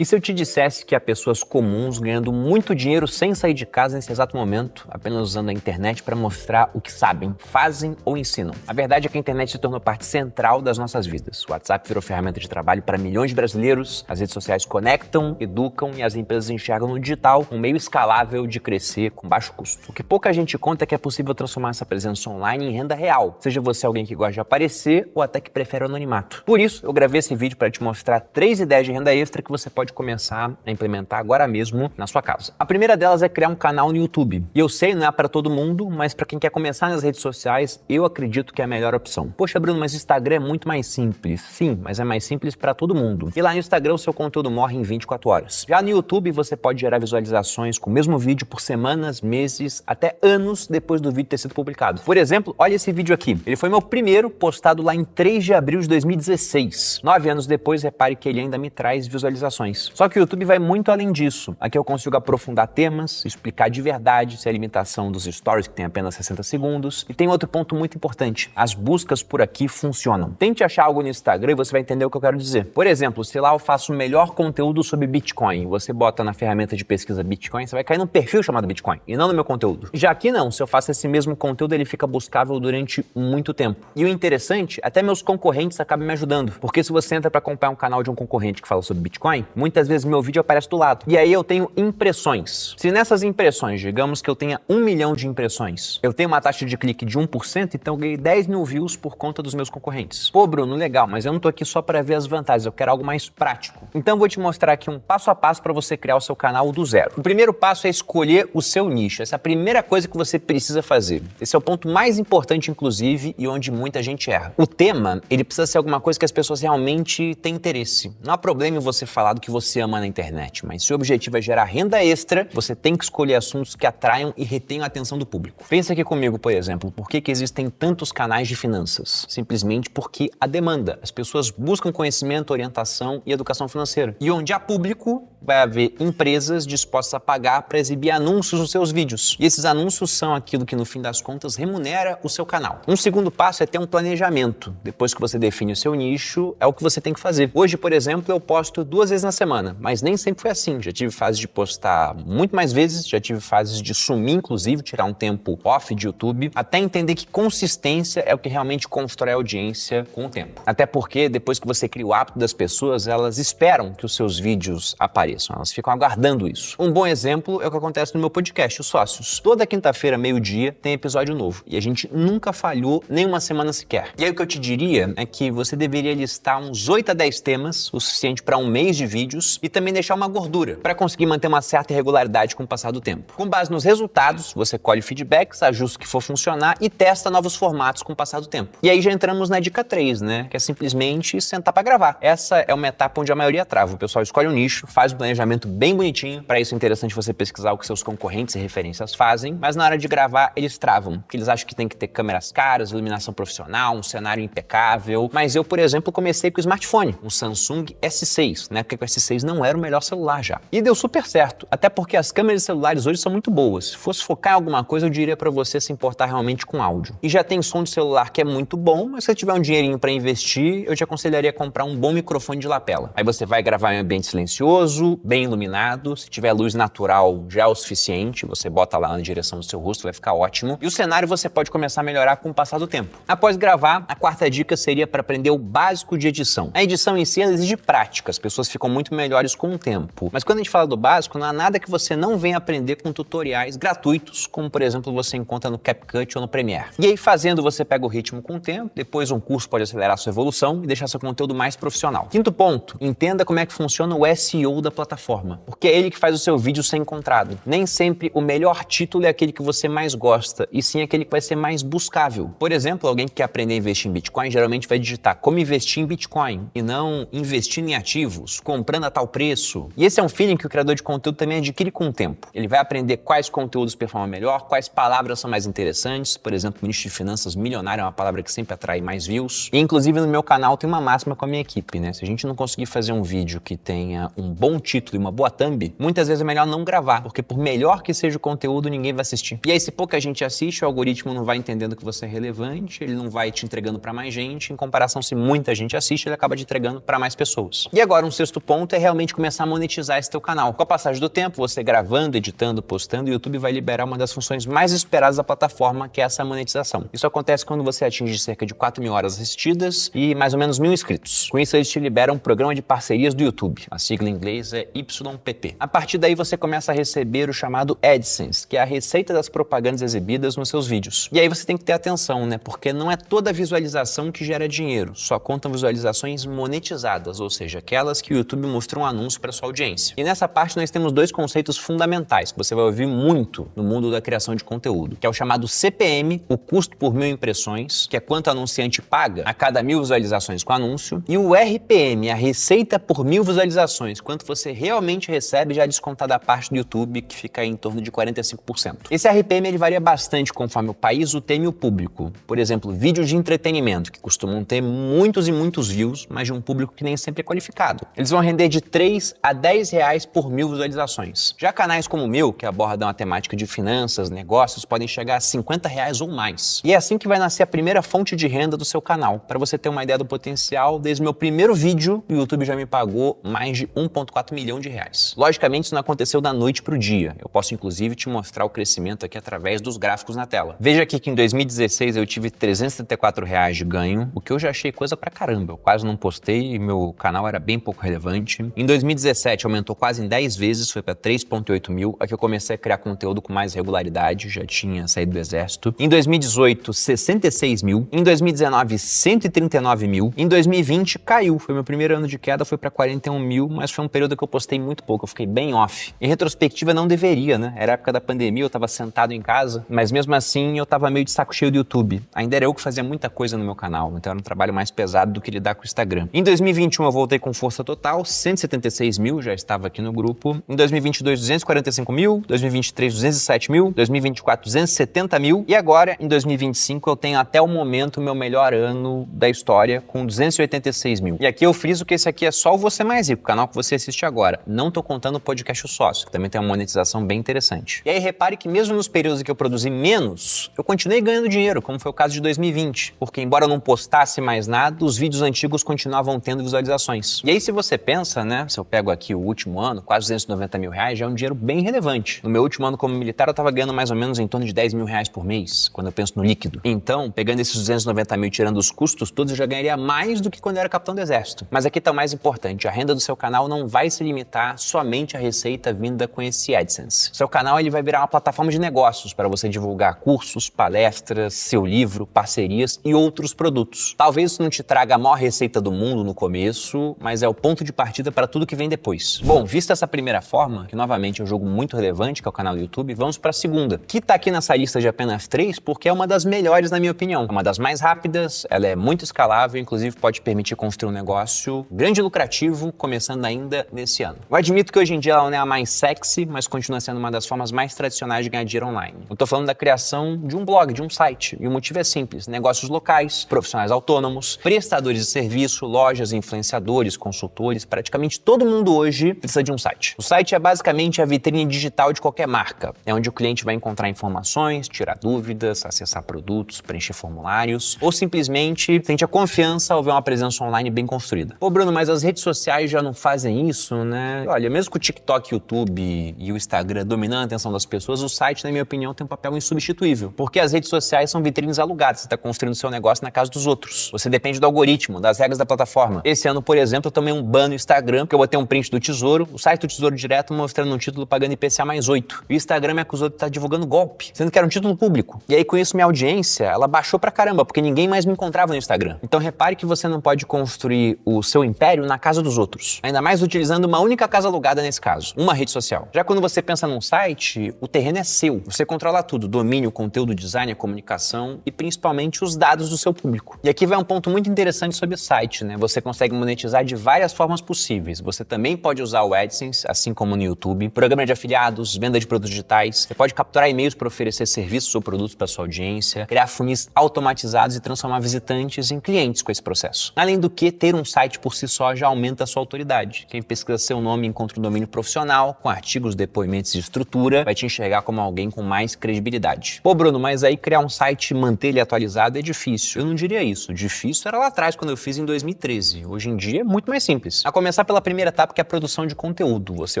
E se eu te dissesse que há pessoas comuns ganhando muito dinheiro sem sair de casa nesse exato momento, apenas usando a internet para mostrar o que sabem, fazem ou ensinam? A verdade é que a internet se tornou parte central das nossas vidas. O WhatsApp virou ferramenta de trabalho para milhões de brasileiros, as redes sociais conectam, educam e as empresas enxergam no digital um meio escalável de crescer com baixo custo. O que pouca gente conta é que é possível transformar essa presença online em renda real, seja você alguém que gosta de aparecer ou até que prefere o anonimato. Por isso, eu gravei esse vídeo para te mostrar 3 ideias de renda extra que você pode começar a implementar agora mesmo na sua casa. A primeira delas é criar um canal no YouTube. E eu sei, não é para todo mundo, mas para quem quer começar nas redes sociais, eu acredito que é a melhor opção. Poxa, Bruno, mas o Instagram é muito mais simples. Sim, mas é mais simples para todo mundo. E lá no Instagram o seu conteúdo morre em 24 horas. Já no YouTube você pode gerar visualizações com o mesmo vídeo por semanas, meses, até anos depois do vídeo ter sido publicado. Por exemplo, olha esse vídeo aqui. Ele foi meu primeiro, postado lá em 3 de abril de 2016. 9 anos depois, repare que ele ainda me traz visualizações. Só que o YouTube vai muito além disso. Aqui eu consigo aprofundar temas, explicar de verdade se é a limitação dos stories, que tem apenas 60 segundos. E tem outro ponto muito importante. As buscas por aqui funcionam. Tente achar algo no Instagram e você vai entender o que eu quero dizer. Por exemplo, se lá eu faço o melhor conteúdo sobre Bitcoin, você bota na ferramenta de pesquisa Bitcoin, você vai cair num perfil chamado Bitcoin, e não no meu conteúdo. Já aqui não, se eu faço esse mesmo conteúdo, ele fica buscável durante muito tempo. E o interessante, até meus concorrentes acabam me ajudando, porque se você entra para acompanhar um canal de um concorrente que fala sobre Bitcoin, muitas vezes meu vídeo aparece do lado. E aí eu tenho impressões. Se nessas impressões, digamos que eu tenha 1 milhão de impressões, eu tenho uma taxa de clique de 1%, então eu ganhei 10 mil views por conta dos meus concorrentes. Pô, Bruno, legal, mas eu não tô aqui só para ver as vantagens, eu quero algo mais prático. Então eu vou te mostrar aqui um passo a passo para você criar o seu canal do zero. O primeiro passo é escolher o seu nicho. Essa é a primeira coisa que você precisa fazer. Esse é o ponto mais importante, inclusive, e onde muita gente erra. O tema, ele precisa ser alguma coisa que as pessoas realmente têm interesse. Não há problema em você falar do que você ama na internet, mas se o objetivo é gerar renda extra, você tem que escolher assuntos que atraiam e retenham a atenção do público. Pensa aqui comigo, por exemplo, por que existem tantos canais de finanças? Simplesmente porque a demanda. As pessoas buscam conhecimento, orientação e educação financeira. E onde há público, vai haver empresas dispostas a pagar para exibir anúncios nos seus vídeos. E esses anúncios são aquilo que, no fim das contas, remunera o seu canal. Um segundo passo é ter um planejamento. Depois que você define o seu nicho, é o que você tem que fazer. Hoje, por exemplo, eu posto 2 vezes na semana, mas nem sempre foi assim. Já tive fases de postar muito mais vezes, já tive fases de sumir, inclusive, tirar um tempo off de YouTube, até entender que consistência é o que realmente constrói a audiência com o tempo. Até porque, depois que você cria o hábito das pessoas, elas esperam que os seus vídeos apareçam, elas ficam aguardando isso. Um bom exemplo é o que acontece no meu podcast, Os Sócios. Toda quinta-feira, meio-dia, tem episódio novo. E a gente nunca falhou nem uma semana sequer. E aí o que eu te diria é que você deveria listar uns 8 a 10 temas, o suficiente para 1 mês de vídeos, e também deixar uma gordura, para conseguir manter uma certa regularidade com o passar do tempo. Com base nos resultados, você colhe feedbacks, ajusta o que for funcionar e testa novos formatos com o passar do tempo. E aí já entramos na dica 3, né? Que é simplesmente sentar para gravar. Essa é uma etapa onde a maioria trava. O pessoal escolhe um nicho, faz um planejamento bem bonitinho. Para isso é interessante você pesquisar o que seus concorrentes e referências fazem, mas na hora de gravar eles travam, porque eles acham que tem que ter câmeras caras, iluminação profissional, um cenário impecável. Mas eu, por exemplo, comecei com o smartphone, um Samsung S6, né? Porque o S6 não era o melhor celular já. E deu super certo, até porque as câmeras de celulares hoje são muito boas. Se fosse focar em alguma coisa, eu diria para você se importar realmente com áudio. E já tem som de celular que é muito bom, mas se você tiver um dinheirinho para investir, eu te aconselharia a comprar um bom microfone de lapela. Aí você vai gravar em um ambiente silencioso, bem iluminado, se tiver luz natural já é o suficiente, você bota lá na direção do seu rosto, vai ficar ótimo. E o cenário você pode começar a melhorar com o passar do tempo. Após gravar, a 4ª dica seria para aprender o básico de edição. A edição em si ela exige prática, as pessoas ficam muito melhores com o tempo. Mas quando a gente fala do básico, não há nada que você não venha aprender com tutoriais gratuitos, como por exemplo você encontra no CapCut ou no Premiere. E aí fazendo você pega o ritmo com o tempo, depois um curso pode acelerar sua evolução e deixar seu conteúdo mais profissional. 5º ponto, entenda como é que funciona o SEO da plataforma, porque é ele que faz o seu vídeo ser encontrado. Nem sempre o melhor título é aquele que você mais gosta, e sim aquele que vai ser mais buscável. Por exemplo, alguém que quer aprender a investir em Bitcoin geralmente vai digitar como investir em Bitcoin e não investindo em ativos, comprando a tal preço. E esse é um feeling que o criador de conteúdo também adquire com o tempo. Ele vai aprender quais conteúdos performam melhor, quais palavras são mais interessantes. Por exemplo, nicho de finanças, milionário é uma palavra que sempre atrai mais views. E inclusive no meu canal tem uma máxima com a minha equipe, né? Se a gente não conseguir fazer um vídeo que tenha um bom título e uma boa thumb, muitas vezes é melhor não gravar, porque por melhor que seja o conteúdo, ninguém vai assistir. E aí, se pouca gente assiste, o algoritmo não vai entendendo que você é relevante, ele não vai te entregando para mais gente, em comparação, se muita gente assiste, ele acaba te entregando para mais pessoas. E agora, um sexto ponto é realmente começar a monetizar esse teu canal. Com a passagem do tempo, você gravando, editando, postando, o YouTube vai liberar uma das funções mais esperadas da plataforma, que é essa monetização. Isso acontece quando você atinge cerca de 4.000 horas assistidas e mais ou menos 1.000 inscritos. Com isso, eles te liberam um programa de parcerias do YouTube. A sigla em inglês é YPP. A partir daí, você começa a receber o chamado AdSense, que é a receita das propagandas exibidas nos seus vídeos. E aí você tem que ter atenção, né? Porque não é toda visualização que gera dinheiro. Só contam visualizações monetizadas, ou seja, aquelas que o YouTube mostrou um anúncio para sua audiência. E nessa parte nós temos dois conceitos fundamentais que você vai ouvir muito no mundo da criação de conteúdo, que é o chamado CPM, o custo por 1.000 impressões, que é quanto o anunciante paga a cada 1.000 visualizações com o anúncio, e o RPM, a receita por 1.000 visualizações, quanto você realmente recebe já descontado a parte do YouTube, que fica aí em torno de 45%. Esse RPM ele varia bastante conforme o país, o tema e o público. Por exemplo, vídeos de entretenimento, que costumam ter muitos e muitos views, mas de um público que nem sempre é qualificado. Eles vão render de 3 a 10 reais por 1.000 visualizações. Já canais como o meu, que abordam a temática de finanças, negócios, podem chegar a 50 reais ou mais. E é assim que vai nascer a primeira fonte de renda do seu canal. Para você ter uma ideia do potencial, desde o meu primeiro vídeo, o YouTube já me pagou mais de 1,4 milhão de reais. Logicamente, isso não aconteceu da noite para o dia. Eu posso, inclusive, te mostrar o crescimento aqui através dos gráficos na tela. Veja aqui que em 2016 eu tive 374 reais de ganho, o que eu já achei coisa pra caramba. Eu quase não postei e meu canal era bem pouco relevante. Em 2017 aumentou quase em 10 vezes, foi para 3,8 mil. Aqui eu comecei a criar conteúdo com mais regularidade, já tinha saído do exército. Em 2018, 66 mil. Em 2019, 139 mil. Em 2020, caiu. Foi meu primeiro ano de queda, foi para 41 mil, mas foi um período que eu postei muito pouco, eu fiquei bem off. Em retrospectiva, não deveria, né? Era a época da pandemia, eu tava sentado em casa, mas mesmo assim eu tava meio de saco cheio do YouTube. Ainda era eu que fazia muita coisa no meu canal, então era um trabalho mais pesado do que lidar com o Instagram. Em 2021 eu voltei com força total, 176 mil, já estava aqui no grupo. Em 2022, 245 mil. 2023, 207 mil. 2024, 270 mil. E agora, em 2025, eu tenho até o momento o meu melhor ano da história, com 286 mil. E aqui eu friso que esse aqui é só o Você Mais Rico, o canal que você assiste agora. Não tô contando o podcast O Sócio, que também tem uma monetização bem interessante. E aí repare que mesmo nos períodos em que eu produzi menos, eu continuei ganhando dinheiro, como foi o caso de 2020. Porque embora eu não postasse mais nada, os vídeos antigos continuavam tendo visualizações. E aí se você pensa, né, se eu pego aqui o último ano, quase 290 mil reais, já é um dinheiro bem relevante. No meu último ano como militar, eu tava ganhando mais ou menos em torno de 10 mil reais por mês, quando eu penso no líquido. Então, pegando esses 290 mil e tirando os custos todos, eu já ganharia mais do que quando eu era capitão do exército. Mas aqui tá o mais importante, a renda do seu canal não vai se limitar somente à receita vinda com esse AdSense. Seu canal ele vai virar uma plataforma de negócios para você divulgar cursos, palestras, seu livro, parcerias e outros produtos. Talvez isso não te traga a maior receita do mundo no começo, mas é o ponto de partida para tudo que vem depois. Bom, vista essa primeira forma, que novamente é um jogo muito relevante, que é o canal do YouTube, vamos para a segunda, que tá aqui nessa lista de apenas 3 porque é uma das melhores na minha opinião. É uma das mais rápidas, ela é muito escalável, inclusive pode permitir construir um negócio grande e lucrativo, começando ainda nesse ano. Eu admito que hoje em dia ela não é a mais sexy, mas continua sendo uma das formas mais tradicionais de ganhar dinheiro online. Eu tô falando da criação de um blog, de um site, e o motivo é simples: negócios locais, profissionais autônomos, prestadores de serviço, lojas, influenciadores, consultores, praticamente todo mundo hoje precisa de um site. O site é basicamente a vitrine digital de qualquer marca. É onde o cliente vai encontrar informações, tirar dúvidas, acessar produtos, preencher formulários, ou simplesmente sente a confiança ao ver uma presença online bem construída. Pô, Bruno, mas as redes sociais já não fazem isso, né? Olha, mesmo com o TikTok, YouTube e o Instagram dominando a atenção das pessoas, o site, na minha opinião, tem um papel insubstituível. Porque as redes sociais são vitrines alugadas, você está construindo seu negócio na casa dos outros. Você depende do algoritmo, das regras da plataforma. Esse ano, por exemplo, eu tomei um ban no Instagram, porque eu botei um print do Tesouro, o site do Tesouro Direto mostrando um título pagando IPCA mais 8. E o Instagram me acusou de estar divulgando golpe, sendo que era um título público. E aí, com isso, minha audiência, ela baixou pra caramba, porque ninguém mais me encontrava no Instagram. Então, repare que você não pode construir o seu império na casa dos outros. Ainda mais utilizando uma única casa alugada nesse caso, uma rede social. Já quando você pensa num site, o terreno é seu. Você controla tudo, domínio, conteúdo, design, a comunicação e principalmente os dados do seu público. E aqui vai um ponto muito interessante sobre o site, né? Você consegue monetizar de várias formas possíveis. Você também pode usar o AdSense, assim como no YouTube, programa de afiliados, venda de produtos digitais. Você pode capturar e-mails para oferecer serviços ou produtos para sua audiência, criar funis automatizados e transformar visitantes em clientes com esse processo. Além do que, ter um site por si só já aumenta a sua autoridade. Quem pesquisa seu nome encontra um domínio profissional, com artigos, depoimentos e estrutura, vai te enxergar como alguém com mais credibilidade. Pô, Bruno, mas aí criar um site e manter ele atualizado é difícil. Eu não diria isso. Difícil era lá atrás, quando eu fiz em 2013. Hoje em dia é muito mais simples. A começar pela primeira etapa, que é a produção de conteúdo. Você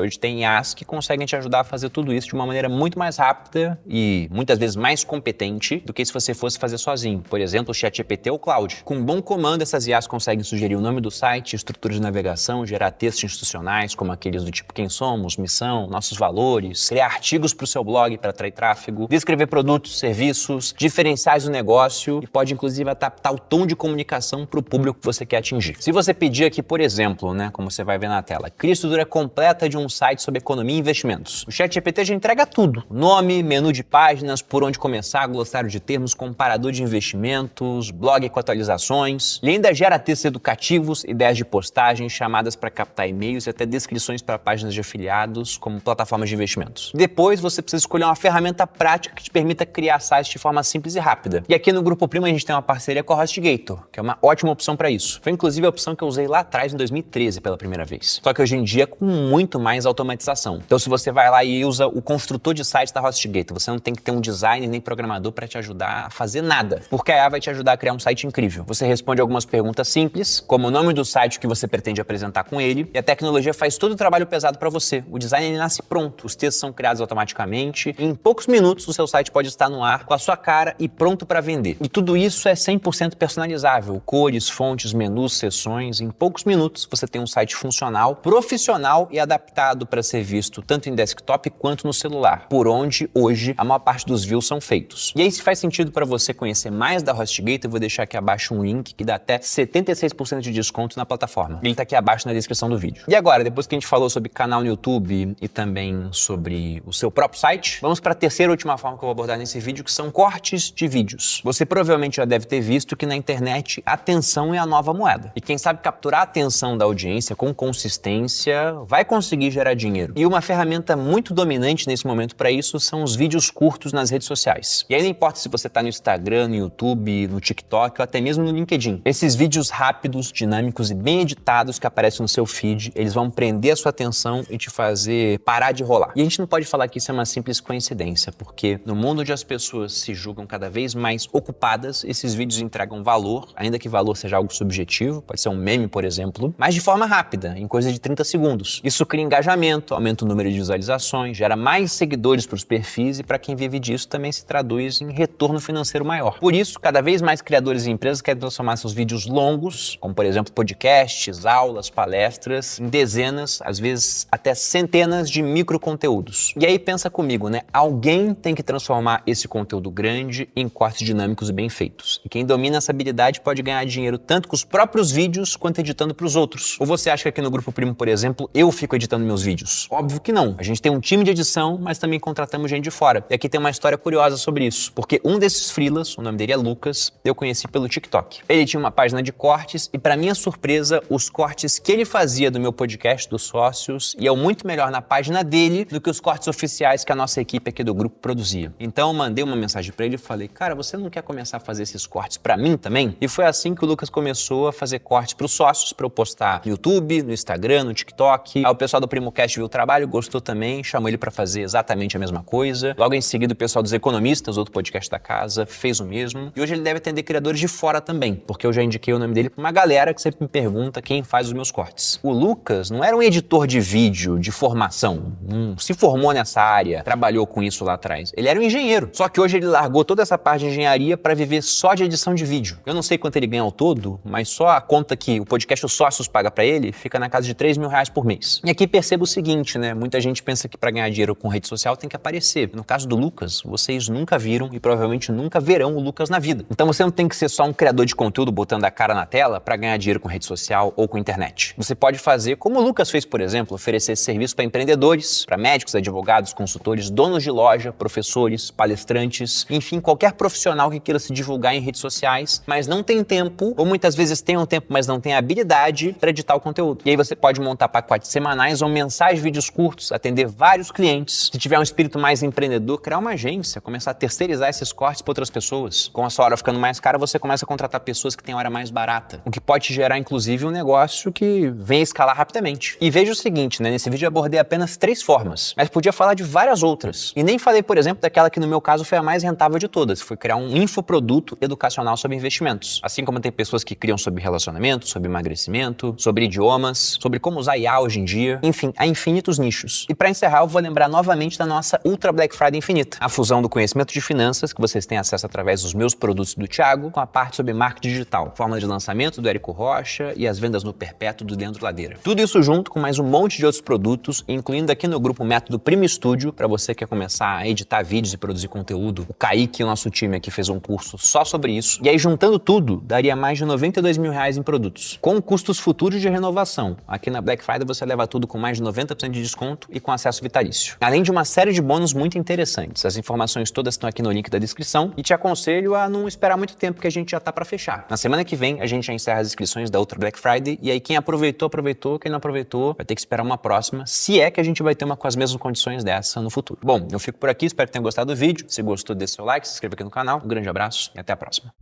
hoje tem IAs que conseguem te ajudar a fazer tudo isso de uma maneira muito mais rápida e muitas vezes mais competente do que se você fosse fazer sozinho. Por exemplo, o ChatGPT ou o Claude. Com um bom comando, essas IAs conseguem sugerir o nome do site, estrutura de navegação, gerar textos institucionais, como aqueles do tipo quem somos, missão, nossos valores, criar artigos para o seu blog para atrair tráfego, descrever produtos, serviços, diferenciais do negócio e pode inclusive adaptar o tom de comunicação para o público que você quer atingir. Se você pedir aqui, por exemplo, como você vai ver na tela, cria a estrutura completa de um site sobre economia e investimentos. O ChatGPT já entrega tudo. Nome, menu de páginas, por onde começar, glossário de termos, comparador de investimentos, blog com atualizações. Ele ainda gera textos educativos, ideias de postagem, chamadas para captar e-mails e até descrições para páginas de afiliados, como plataformas de investimentos. Depois, você precisa escolher uma ferramenta prática que te permita criar sites de forma simples e rápida. E aqui no Grupo Primo a gente tem uma parceria com a HostGator, que é uma ótima opção para isso. Foi inclusive a opção que eu usei lá atrás, em 2013, pela primeira vez. Só que hoje em dia com muito mais automatização. Então se você vai lá e usa o construtor de sites da HostGator, você não tem que ter um designer nem programador para te ajudar a fazer nada, porque a IA vai te ajudar a criar um site incrível. Você responde algumas perguntas simples, como o nome do site que você pretende apresentar com ele, e a tecnologia faz todo o trabalho pesado para você. O design ele nasce pronto, os textos são criados automaticamente, e em poucos minutos o seu site pode estar no ar com a sua cara e pronto para vender. E tudo isso é 100% personalizável, cores, fontes, menus, seções. Em poucos minutos você tem um site funcional, profissional e adaptado para ser visto tanto em desktop quanto no celular, por onde hoje a maior parte dos views são feitos. E aí, se faz sentido para você conhecer mais da HostGator, eu vou deixar aqui abaixo um link que dá até 76% de desconto na plataforma. Ele tá aqui abaixo na descrição do vídeo. E agora, depois que a gente falou sobre canal no YouTube e também sobre o seu próprio site, vamos para a terceira e última forma que eu vou abordar nesse vídeo, que são cortes de vídeos. Você provavelmente já deve ter visto que na internet a atenção é a nova moeda. E quem sabe capturar a atenção da audiência com consistência vai conseguir gerar dinheiro. E uma ferramenta muito dominante nesse momento para isso são os vídeos curtos nas redes sociais. E aí não importa se você está no Instagram, no YouTube, no TikTok ou até mesmo no LinkedIn. Esses vídeos rápidos, dinâmicos e bem editados que aparecem no seu feed, eles vão prender a sua atenção e te fazer parar de rolar. E a gente não pode falar que isso é uma simples coincidência, porque no mundo onde as pessoas se julgam cada vez mais ocupadas, esses vídeos entregam valor, ainda que valor seja algo subjetivo, pode ser um meme, por exemplo, mas de forma rápida, em coisa de 30 segundos. Isso cria engajamento, aumenta o número de visualizações, gera mais seguidores para os perfis e para quem vive disso também se traduz em retorno financeiro maior. Por isso, cada vez mais criadores e empresas querem transformar seus vídeos longos, como por exemplo podcasts, aulas, palestras, em dezenas, às vezes até centenas de microconteúdos. E aí pensa comigo, Alguém tem que transformar esse conteúdo grande em cortes dinâmicos e bem feitos. E quem domina essa habilidade pode ganhar dinheiro tanto com os próprios vídeos quanto editando para os outros. Ou você acha que aqui no Grupo Primo, por exemplo, eu fico editando meus vídeos? Óbvio que não. A gente tem um time de edição, mas também contratamos gente de fora. E aqui tem uma história curiosa sobre isso, porque um desses freelas, o nome dele é Lucas, eu conheci pelo TikTok. Ele tinha uma página de cortes e, para minha surpresa, os cortes que ele fazia do meu podcast dos sócios iam muito melhor na página dele do que os cortes oficiais que a nossa equipe aqui do grupo produzia. Então eu mandei uma mensagem para ele e falei, cara, você não quer começar a fazer esses cortes para mim também? E foi assim que o Lucas começou a fazer cortes para os sócios, para eu postar no YouTube, no Instagram, no TikTok. Aí o pessoal do PrimoCast viu o trabalho, gostou também, chamou ele para fazer exatamente a mesma coisa. Logo em seguida o pessoal dos Economistas, outro podcast da casa, fez o mesmo. E hoje ele deve atender criadores de fora também, porque eu já indiquei o nome dele para uma galera que sempre me pergunta quem faz os meus cortes. O Lucas não era um editor de vídeo de formação, se formou nessa área, trabalhou com isso lá atrás. Ele era um engenheiro, só que hoje ele largou toda essa parte de engenharia para viver só de edição de vídeo. Eu não sei quanto ele ganha ao todo, mas só a conta que o podcast Os Sócios paga para ele fica na casa de R$3.000 por mês. E aqui perceba o seguinte, Muita gente pensa que para ganhar dinheiro com rede social tem que aparecer. No caso do Lucas, vocês nunca viram e provavelmente nunca verão o Lucas na vida. Então você não tem que ser só um criador de conteúdo botando a cara na tela para ganhar dinheiro com rede social ou com internet. Você pode fazer como o Lucas fez, por exemplo, oferecer esse serviço para empreendedores, para médicos, advogados, consultores, donos de loja, professores, palestrantes, enfim, qualquer profissional que queira se divulgar em redes sociais, mas não tem tempo, ou muitas vezes tem um tempo, mas não tem habilidade para editar o conteúdo. E aí você pode montar pacotes semanais ou mensais de vídeos curtos, atender vários clientes. Se tiver um espírito mais empreendedor, criar uma agência, começar a terceirizar esses cortes para outras pessoas. Com a sua hora ficando mais cara, você começa a contratar pessoas que têm hora mais barata, o que pode gerar, inclusive, um negócio que vem escalar rapidamente. rapidamente. E veja o seguinte, né? Nesse vídeo eu abordei apenas 3 formas, mas podia falar de várias outras. E nem falei, por exemplo, daquela que no meu caso foi a mais rentável de todas, foi criar um infoproduto educacional sobre investimentos. Assim como tem pessoas que criam sobre relacionamento, sobre emagrecimento, sobre idiomas, sobre como usar IA hoje em dia, enfim, há infinitos nichos. E para encerrar, eu vou lembrar novamente da nossa Ultra Black Friday Infinita, a fusão do conhecimento de finanças, que vocês têm acesso através dos meus produtos do Thiago, com a parte sobre marketing digital, forma de lançamento do Érico Rocha e as vendas no perpétuo do Leandro Ladeira. Tudo isso junto com mais um monte de outros produtos, incluindo aqui no grupo Método Primo Studio, para você que quer começar a editar vídeos e produzir conteúdo. O Kaique, o nosso time aqui, fez um curso só sobre isso. E aí, juntando tudo, daria mais de R$92 mil em produtos, com custos futuros de renovação. Aqui na Black Friday você leva tudo com mais de 90% de desconto e com acesso vitalício. Além de uma série de bônus muito interessantes. As informações todas estão aqui no link da descrição e te aconselho a não esperar muito tempo, que a gente já tá para fechar. Na semana que vem a gente já encerra as inscrições da outra Black Friday e aí quem aproveitou, aproveitou, quem não aproveitou vai ter que esperar uma próxima, se é que a gente vai ter uma com as mesmas condições dessa no futuro. Bom, eu fico por aqui, espero que tenham gostado do vídeo. Se gostou, deixe seu like, se inscreva aqui no canal. Um grande abraço e até a próxima.